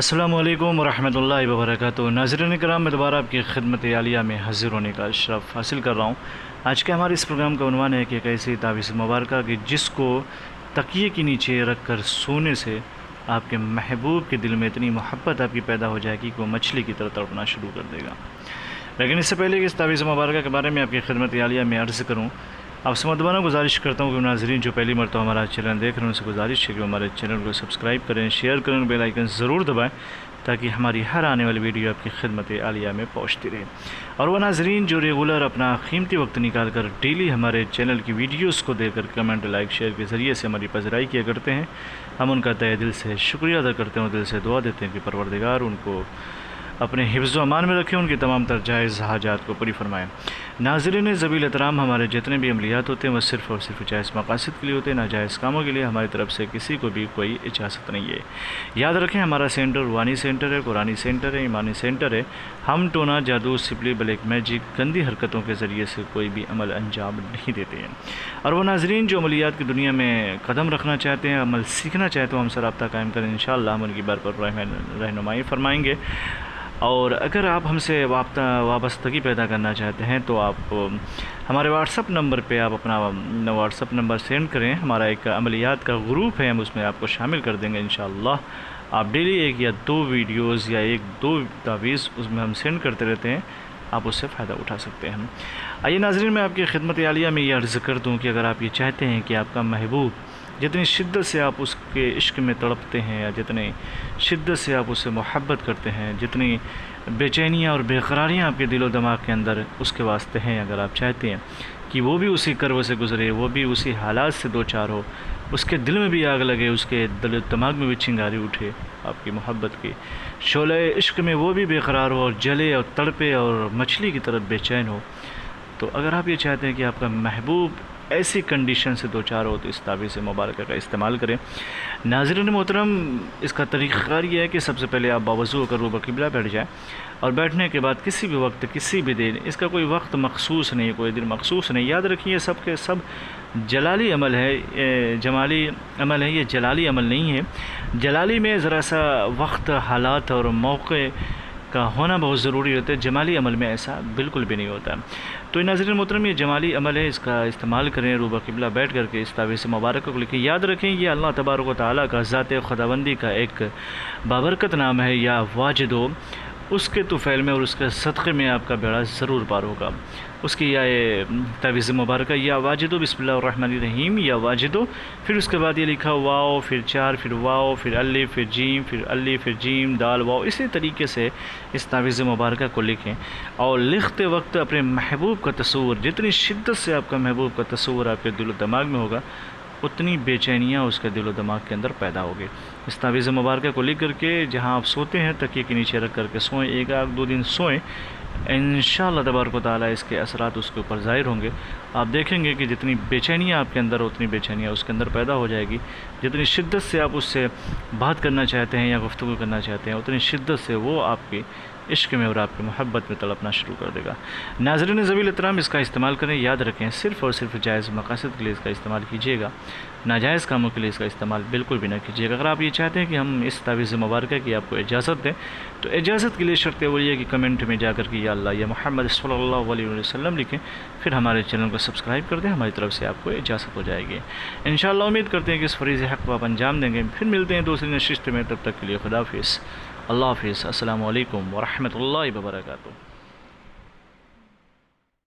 अस्सलामु अलैकुम वरहमतुल्लाहि वबरकातुहू। नाज़रीन किराम, मैं दोबारा आपकी खिदमत आलिया में हाज़िर होने का शरफ़ हासिल कर रहा हूँ। आज के हमारे इस प्रोग्राम का उन्वान है कि एक ऐसी तावीज़ मुबारक कि जिसको तकिए के नीचे रख कर सोने से आपके महबूब के दिल में इतनी मोहब्बत आपकी पैदा हो जाएगी कि वो मछली की तरह तड़पना शुरू कर देगा। लेकिन इससे पहले कि इस तावीज़ मुबारक के बारे में आपकी खिदमत आलिया में अर्ज़ करूँ, आपसे मदवाना गुजारिश करता हूँ कि नाज़रीन जो पहली मरतबा हमारा चैनल देख रहे हैं उनसे गुजारिश है कि हमारे चैनल को सब्सक्राइब करें, शेयर करें, बेल आइकन ज़रूर दबाएं ताकि हमारी हर आने वाली वीडियो आपकी खिदमत आलिया में पहुँचती रहे। और वह नाज़रीन जो रेगुलर अपना कीमती वक्त निकाल कर डेली हमारे चैनल की वीडियोज़ को देकर कमेंट, लाइक, शेयर के ज़रिए से हमारी पज़राई किया करते हैं, हम उनका तहे दिल से शुक्रिया अदा करते हैं और दिल से दुआ देते हैं कि परवरदिगार उनको अपने हिफ्ज़ व अमान में रखें, उनकी तमाम तर जायज़ हाजात को पूरी फरमाएँ। नाज़रीन ज़बील एहतराम, हमारे जितने भी अमलियात होते हैं वह सिर्फ़ और सिर्फ जायज़ मकासद के लिए होते हैं, नाजायज़ कामों के लिए हमारी तरफ से किसी को भी कोई इजाज़त नहीं है। याद रखें, हमारा सेंटर रूहानी सेंटर है, कुरानी सेंटर है, ईमानी सेंटर है। हम टोना, जादू, सिपली, ब्लैक मैजिक, गंदी हरकतों के ज़रिए से कोई भी अमल अंजाम नहीं देते हैं। और वो नाज़रीन जो अमलियात की दुनिया में कदम रखना चाहते हैं, अमल सीखना चाहते हो, हमसे रब्ता कायम करें, इंशाअल्लाह हम उनकी बरकत रहनुमाई फरमाएँगे। और अगर आप हमसे वाबस्तगी पैदा करना चाहते हैं तो आप हमारे व्हाट्सअप नंबर पे आप अपना व्हाट्सअप नंबर सेंड करें। हमारा एक अमलियात का ग्रुप है, हम उसमें आपको शामिल कर देंगे इंशाअल्लाह। आप डेली एक या दो वीडियोज़ या एक दो तावीज़ उसमें हम सेंड करते रहते हैं, आप उससे फ़ायदा उठा सकते हैं। आइए नाज़रीन, मैं आपकी खिदमत आलिया में ये अर्ज़ कर दूँ कि अगर आप ये चाहते हैं कि आपका महबूब जितनी शिद्दत से आप उसके इश्क में तड़पते हैं या जितनी शिद्दत से आप उससे मोहब्बत करते हैं, जितनी बेचैनियाँ और बेकरारियाँ आपके दिलो दिमाग के अंदर उसके वास्ते हैं, अगर आप चाहते हैं कि वो भी उसी कर्व से गुज़रे, वो भी उसी हालात से दो चार हो, उसके दिल में भी आग लगे, उसके दिल दिमाग में भी चिंगारी उठे आपकी मोहब्बत की शोले इश्क में, वो भी बेकरार हो और जले और तड़पे और मछली की तरह बेचैन हो, तो अगर आप ये चाहते हैं कि आपका महबूब ऐसी कंडीशन से दो चार हो तो इस तावीज़ मुबारक का इस्तेमाल करें। नाज़रीन मोहतरम, इसका तरीक़ाकार ये है कि सबसे पहले आप बावज़ू होकर रूबा क़िबला बैठ जाएँ और बैठने के बाद किसी भी वक्त, किसी भी दिन, इसका कोई वक्त मखसूस नहीं, कोई दिन मखसूस नहीं। याद रखिए, सब के सब जलाली अमल है, जमाली अमल है, ये जलाली अमल नहीं है। जलाली में ज़रा सा वक्त, हालात और मौक़े का होना बहुत ज़रूरी होता है, जमाली अमल में ऐसा बिल्कुल भी नहीं होता। तो नाज़रीन मोहतरम, ये जमाली अमल है, इसका इस्तेमाल करें रूबा क़िबला बैठ करके इस तावीज़ मुबारक को लिखें। याद रखें, ये अल्लाह तबारक व तआला का ज़ात खुदाबंदी का एक बाबरकत नाम है, या वाजिदो। उसके तुफ़ैल में और उसके सदक़े में आपका बेड़ा ज़रूर पार होगा। उसकी या तावीज़ मुबारक या वाजिदो बिस्मिल्लाहिर्रहमानिर्रहीम, या वाजिदो, फिर उसके बाद ये लिखा वाओ, फिर चार, फिर वाओ, फिर अलिफ, फिर जीम, फिर अलिफ, फिर जीम, दाल, वाओ। इसी तरीके से इस तावीज़ मुबारक को लिखें और लिखते वक्त अपने महबूब का तस्वुर, जितनी शिद्दत से आपका महबूब का तस्वुर आपके दिल दिमाग में होगा, उतनी बेचैनियाँ उसके दिलो दिमाग के अंदर पैदा होगी। इस तावीज़ मुबारक को लिख करके जहाँ आप सोते हैं तकिए के नीचे रख करके सोएं, एक आध दो दिन सोएं, इंशाअल्लाह तबारक व तआला इसके असरात उसके ऊपर ज़ाहिर होंगे। आप देखेंगे कि जितनी बेचैनियाँ आपके अंदर, उतनी बेचैनियाँ उसके अंदर पैदा हो जाएगी। जितनी शिद्दत से आप उससे बात करना चाहते हैं या गुफ्तगू करना चाहते हैं, उतनी शिद्दत से वो आपकी इश्क में और आपकी मोहब्बत में तड़पना शुरू कर देगा। नाज़रीन ज़बील एहतराम, इसका इस्तेमाल करें। याद रखें, सिर्फ़ और सिर्फ जायज़ मकासद के लिए इसका इस्तेमाल कीजिएगा, नाजायज़ कामों के लिए इसका इस्तेमाल बिल्कुल भी ना कीजिएगा। अगर आप ये चाहते हैं कि हम इस तावीज़ मुबारक की आपको इजाज़त दें, तो इजाज़त के लिए शर्त वो ये कि कमेंट में जाकर के या अल्लाह या मोहम्मद सल्लल्लाहु अलैहि वसल्लम लिखें, फिर हमारे चैनल को सब्सक्राइब कर दें, हमारी तरफ से आपको इजाज़त हो जाएगी इंशाअल्लाह। उम्मीद करते हैं कि इस फ़रीज़े हक़ को आप अंजाम देंगे। फिर मिलते हैं दूसरी नशिस्त में, तब तक के लिए खुदा हाफ़िज़, अल्लाह हाफ़िज़, अस्सलामु अलैकुम व रहमतुल्लाहि व बरकातुहू।